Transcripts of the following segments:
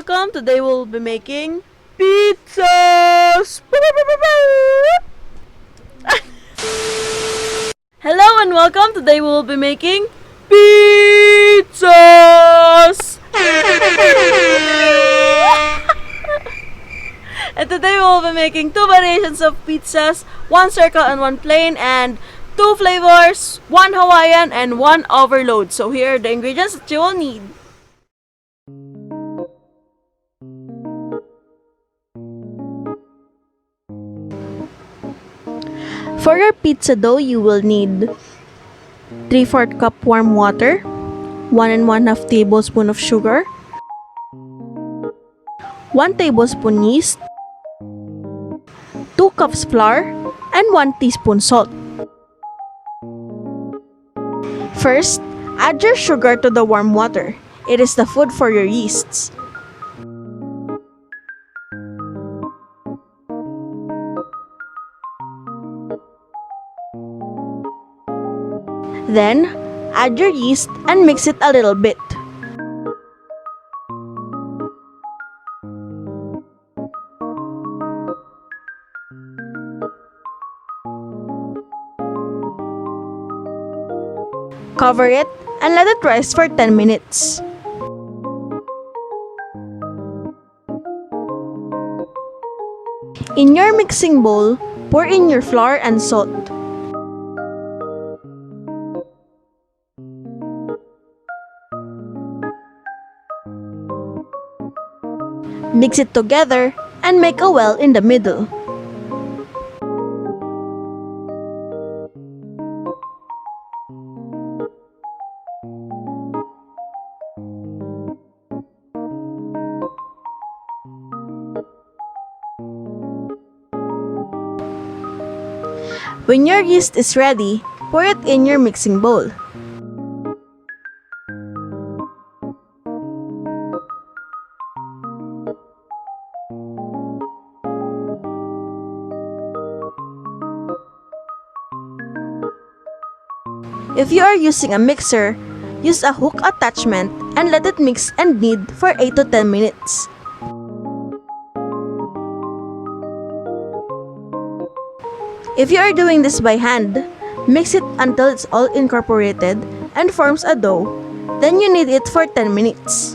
welcome. Today we'll be making pizzas! Hello and welcome. Today we'll be making pizzas! And today we'll be making two variations of pizzas, one circle and one plain, and two flavors, one Hawaiian and one overload. So here are the ingredients that you will need. For your pizza dough, you will need 3/4 cup warm water, 1 1/2 tablespoon of sugar, 1 tablespoon yeast, 2 cups flour, and 1 teaspoon salt. First, add your sugar to the warm water. It is the food for your yeasts. Then, add your yeast and mix it a little bit. Cover it and let it rest for 10 minutes. In your mixing bowl, pour in your flour and salt. Mix it together and make a well in the middle. When your yeast is ready, pour it in your mixing bowl. If you are using a mixer, use a hook attachment and let it mix and knead for 8 to 10 minutes. If you are doing this by hand, mix it until it's all incorporated and forms a dough. Then you knead it for 10 minutes.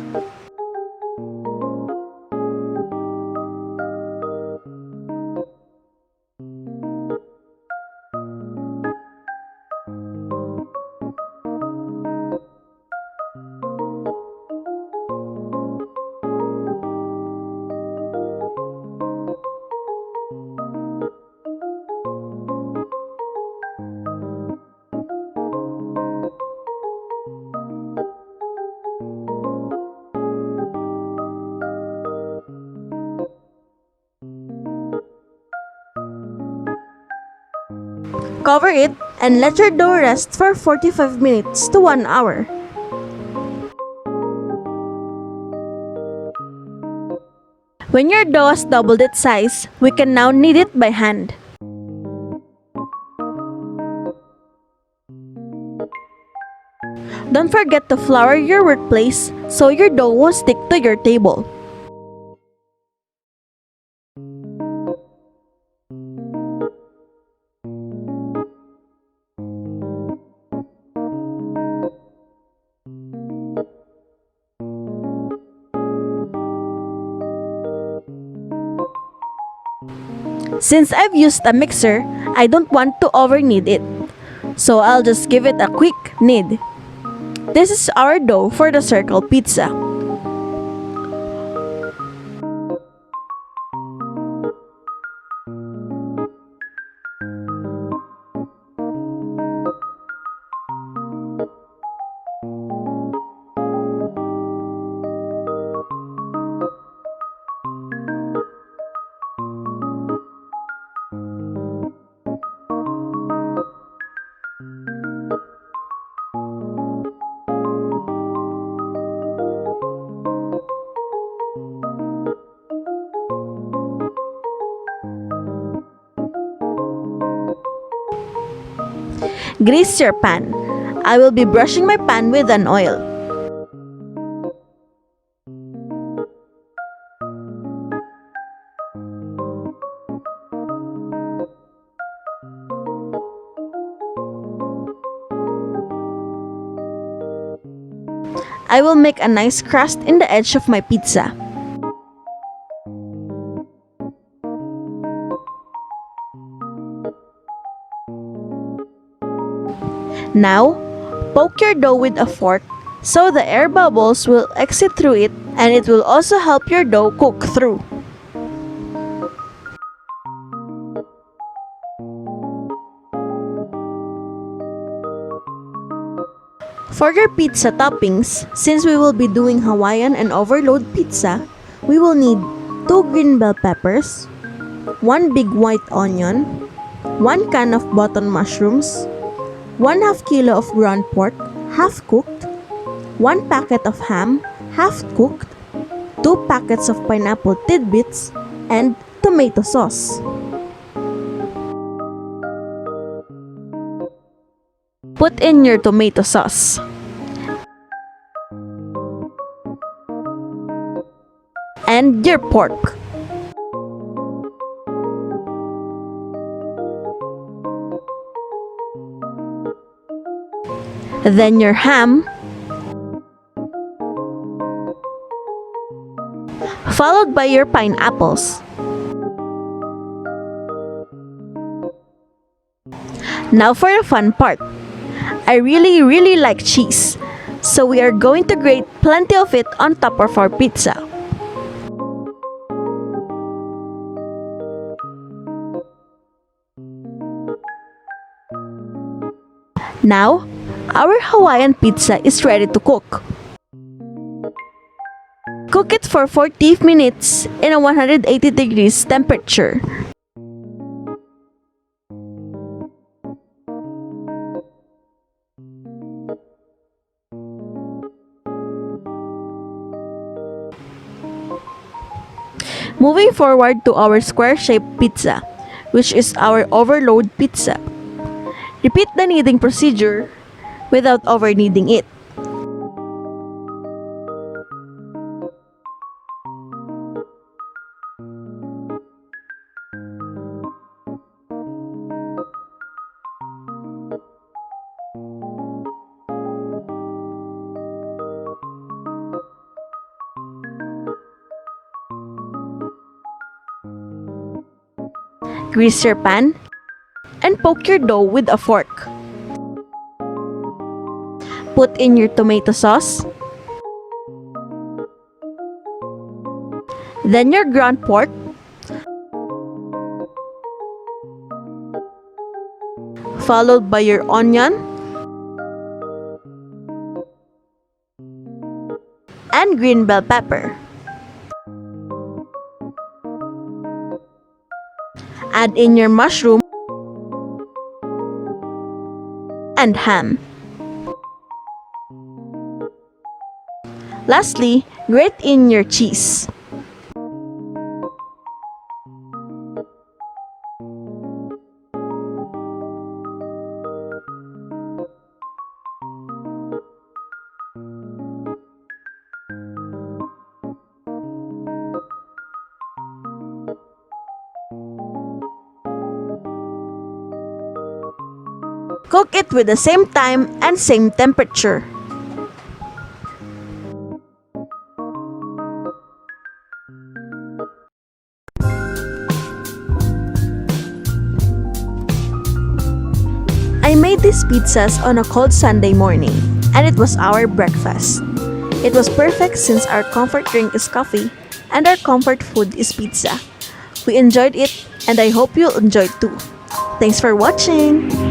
Cover it and let your dough rest for 45 minutes to 1 hour. When your dough has doubled its size, we can now knead it by hand. Don't forget to flour your workplace so your dough won't stick to your table. Since I've used a mixer, I don't want to over-knead it. So I'll just give it a quick knead. This is our dough for the circle pizza. Grease your pan. I will be brushing my pan with an oil. I will make a nice crust in the edge of my pizza. Now, poke your dough with a fork so the air bubbles will exit through it, and it will also help your dough cook through. For your pizza toppings, since we will be doing Hawaiian and overload pizza, we will need 2 green bell peppers, 1 big white onion, 1 can of button mushrooms, 1/2 kilo of ground pork, half cooked, 1 packet of ham, half cooked, 2 packets of pineapple tidbits, and tomato sauce. Put in your tomato sauce. And your pork. Then your ham, followed by your pineapples. Now for the fun part. I really like cheese, so we are going to grate plenty of it on top of our pizza. Now, our Hawaiian pizza is ready to cook. Cook it for 40 minutes in a 180 degrees temperature. Moving forward to our square-shaped pizza, which is our overload pizza. Repeat the kneading procedure without over-kneading it. Grease your pan and poke your dough with a fork. Put in your tomato sauce, then your ground pork, followed by your onion and green bell pepper. Add in your mushroom and ham. Lastly, grate in your cheese. Cook it with the same time and same temperature. I made these pizzas on a cold Sunday morning, and it was our breakfast. It was perfect since our comfort drink is coffee and our comfort food is pizza. We enjoyed it, and I hope you'll enjoy it too. Thanks for watching!